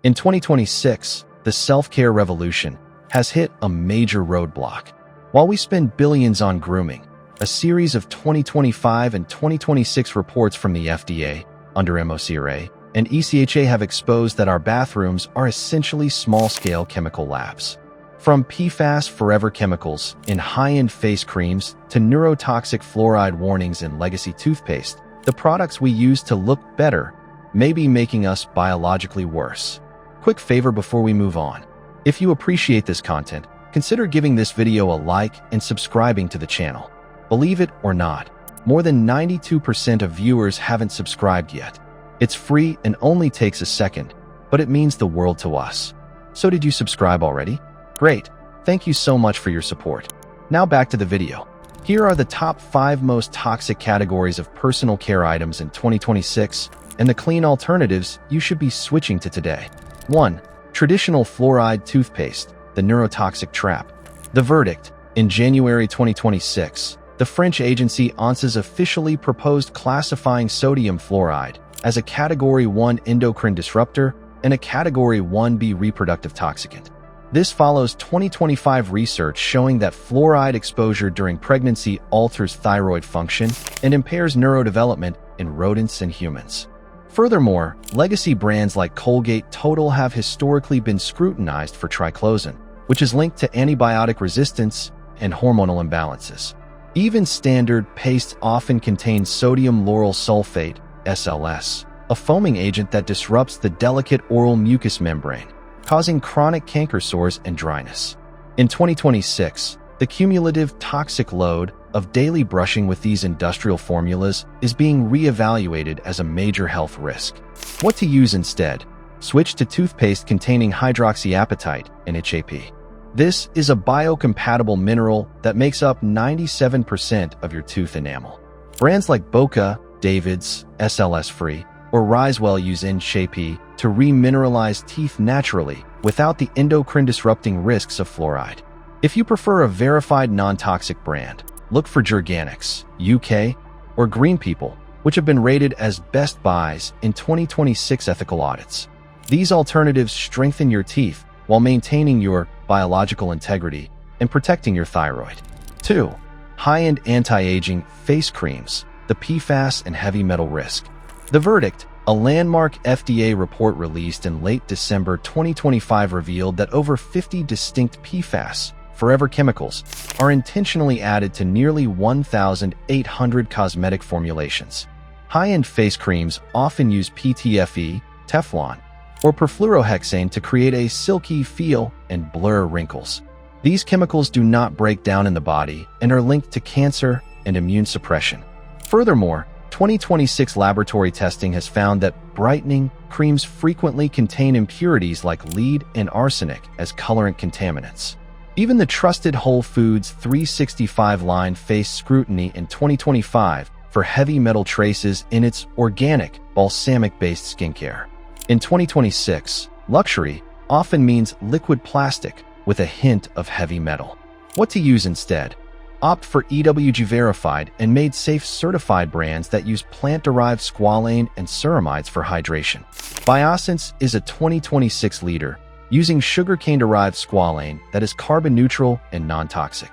In 2026, the self-care revolution has hit a major roadblock. While we spend billions on grooming, a series of 2025 and 2026 reports from the FDA, under MoCRA, and ECHA have exposed that our bathrooms are essentially small-scale chemical labs. From PFAS forever chemicals in high-end face creams to neurotoxic fluoride warnings in legacy toothpaste, the products we use to look better may be making us biologically worse. Quick favor before we move on. If you appreciate this content, consider giving this video a like and subscribing to the channel. Believe it or not, more than 92% of viewers haven't subscribed yet. It's free and only takes a second, but it means the world to us. So did you subscribe already? Great, thank you so much for your support. Now back to the video. Here are the top 5 most toxic categories of personal care items in 2026 and the clean alternatives you should be switching to today. 1. Traditional fluoride toothpaste, the neurotoxic trap. The verdict: in January 2026, the French agency ANSES officially proposed classifying sodium fluoride as a Category 1 endocrine disruptor and a Category 1b reproductive toxicant. This follows 2025 research showing that fluoride exposure during pregnancy alters thyroid function and impairs neurodevelopment in rodents and humans. Furthermore, legacy brands like Colgate Total have historically been scrutinized for triclosan, which is linked to antibiotic resistance and hormonal imbalances. Even standard pastes often contain sodium lauryl sulfate, SLS, a foaming agent that disrupts the delicate oral mucous membrane, causing chronic canker sores and dryness. In 2026, the cumulative toxic load of daily brushing with these industrial formulas is being re-evaluated as a major health risk. What to use instead? Switch to toothpaste containing hydroxyapatite and ECHA. This is a biocompatible mineral that makes up 97% of your tooth enamel. Brands like Boca, David's, SLS Free, or Risewell use ECHA to remineralize teeth naturally without the endocrine-disrupting risks of fluoride. If you prefer a verified non-toxic brand, look for Jerganics, UK, or Green People, which have been rated as best buys in 2026 ethical audits. These alternatives strengthen your teeth while maintaining your biological integrity and protecting your thyroid. 2. High-end anti-aging face creams, the PFAS and heavy metal risk. The verdict: a landmark FDA report released in late December 2025 revealed that over 50 distinct PFAS, forever chemicals, are intentionally added to nearly 1,800 cosmetic formulations. High-end face creams often use PTFE, Teflon, or perfluorohexane to create a silky feel and blur wrinkles. These chemicals do not break down in the body and are linked to cancer and immune suppression. Furthermore, 2026 laboratory testing has found that brightening creams frequently contain impurities like lead and arsenic as colorant contaminants. Even the trusted Whole Foods 365 line faced scrutiny in 2025 for heavy metal traces in its organic, balsamic-based skincare. In 2026, luxury often means liquid plastic with a hint of heavy metal. What to use instead? Opt for EWG verified and made safe certified brands that use plant-derived squalane and ceramides for hydration. Biossance is a 2026 leader, using sugarcane-derived squalane that is carbon neutral and non-toxic.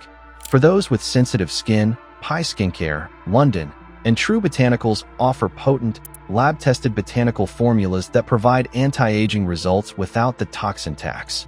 For those with sensitive skin, Pi Skincare, London, and True Botanicals offer potent, lab-tested botanical formulas that provide anti-aging results without the toxin tax.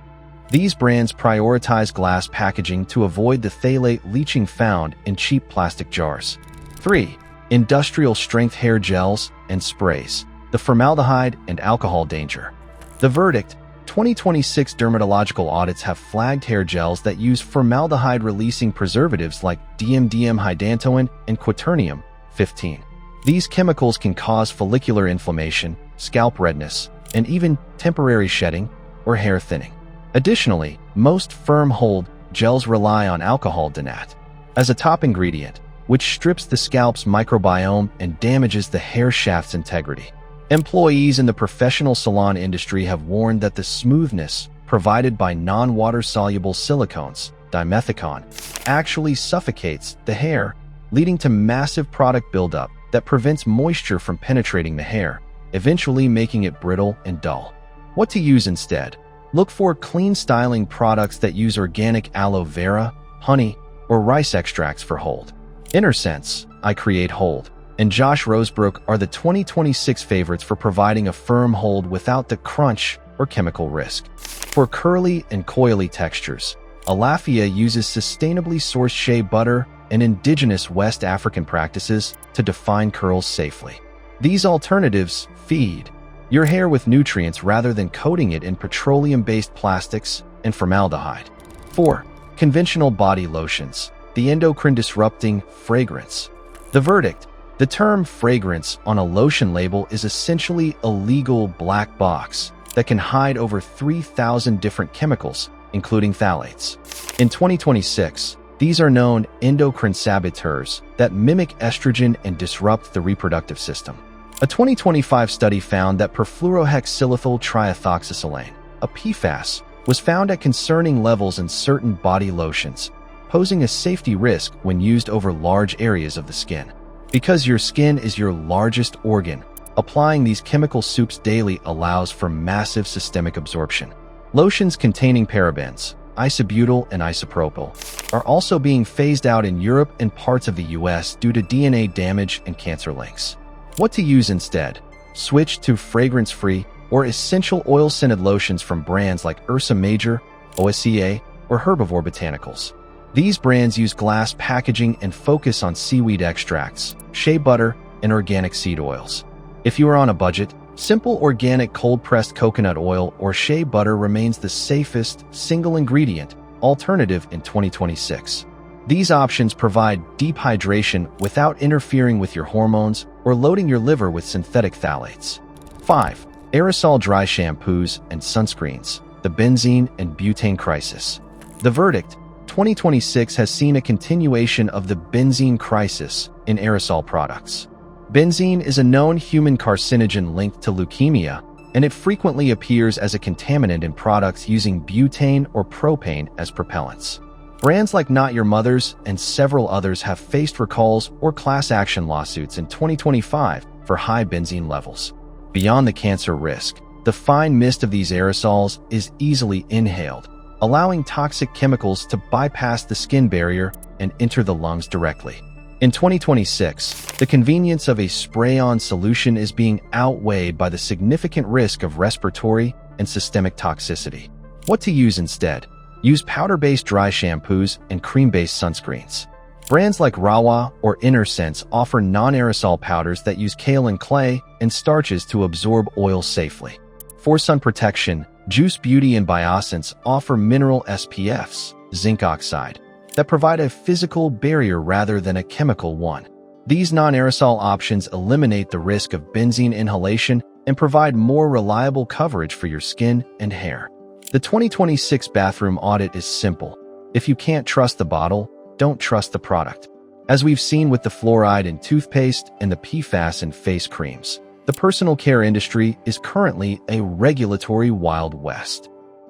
These brands prioritize glass packaging to avoid the phthalate leaching found in cheap plastic jars. 3. Industrial-strength hair gels and sprays, the formaldehyde and alcohol danger. The verdict: 2026 dermatological audits have flagged hair gels that use formaldehyde-releasing preservatives like dimethyl-hydantoin and quaternium-15. These chemicals can cause follicular inflammation, scalp redness, and even temporary shedding or hair thinning. Additionally, most firm-hold gels rely on alcohol denat as a top ingredient, which strips the scalp's microbiome and damages the hair shaft's integrity. Employees in the professional salon industry have warned that the smoothness provided by non-water-soluble silicones, dimethicone, actually suffocates the hair, leading to massive product buildup that prevents moisture from penetrating the hair, eventually making it brittle and dull. What to use instead? Look for clean styling products that use organic aloe vera, honey, or rice extracts for hold. Inner Sense, I Create Hold, and Josh Rosebrook are the 2026 favorites for providing a firm hold without the crunch or chemical risk. For curly and coily textures, Alafia uses sustainably sourced shea butter and indigenous West African practices to define curls safely. These alternatives feed your hair with nutrients rather than coating it in petroleum-based plastics and formaldehyde. 4. Conventional body lotions, the endocrine-disrupting fragrance. The verdict: the term fragrance on a lotion label is essentially a legal black box that can hide over 3,000 different chemicals, including phthalates. In 2026, these are known endocrine saboteurs that mimic estrogen and disrupt the reproductive system. A 2025 study found that perfluorohexylethyl triethoxysilane, a PFAS, was found at concerning levels in certain body lotions, posing a safety risk when used over large areas of the skin. Because your skin is your largest organ, applying these chemical soups daily allows for massive systemic absorption. Lotions containing parabens, isobutyl and isopropyl, are also being phased out in Europe and parts of the US due to DNA damage and cancer links. What to use instead? Switch to fragrance-free or essential oil-scented lotions from brands like Ursa Major, OSCA, or Herbivore Botanicals. These brands use glass packaging and focus on seaweed extracts, shea butter, and organic seed oils. If you are on a budget, simple organic cold-pressed coconut oil or shea butter remains the safest single-ingredient alternative in 2026. These options provide deep hydration without interfering with your hormones or loading your liver with synthetic phthalates. 5. Aerosol dry shampoos and sunscreens, the benzene and butane crisis. The verdict: 2026 has seen a continuation of the benzene crisis in aerosol products. Benzene is a known human carcinogen linked to leukemia, and it frequently appears as a contaminant in products using butane or propane as propellants. Brands like Not Your Mother's and several others have faced recalls or class action lawsuits in 2025 for high benzene levels. Beyond the cancer risk, the fine mist of these aerosols is easily inhaled, allowing toxic chemicals to bypass the skin barrier and enter the lungs directly. In 2026, the convenience of a spray-on solution is being outweighed by the significant risk of respiratory and systemic toxicity. What to use instead? Use powder-based dry shampoos and cream-based sunscreens. Brands like Rawa or Inner Sense offer non-aerosol powders that use kaolin clay and starches to absorb oil safely. For sun protection, Juice Beauty and Biossance offer mineral SPFs, zinc oxide, that provide a physical barrier rather than a chemical one. These non-aerosol options eliminate the risk of benzene inhalation and provide more reliable coverage for your skin and hair. The 2026 bathroom audit is simple. If you can't trust the bottle, don't trust the product. As we've seen with the fluoride in toothpaste and the PFAS in face creams, the personal care industry is currently a regulatory Wild West.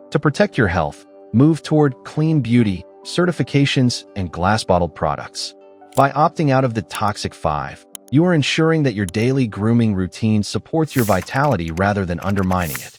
To protect your health, move toward clean beauty, certifications, and glass-bottled products. By opting out of the Toxic 5, you are ensuring that your daily grooming routine supports your vitality rather than undermining it.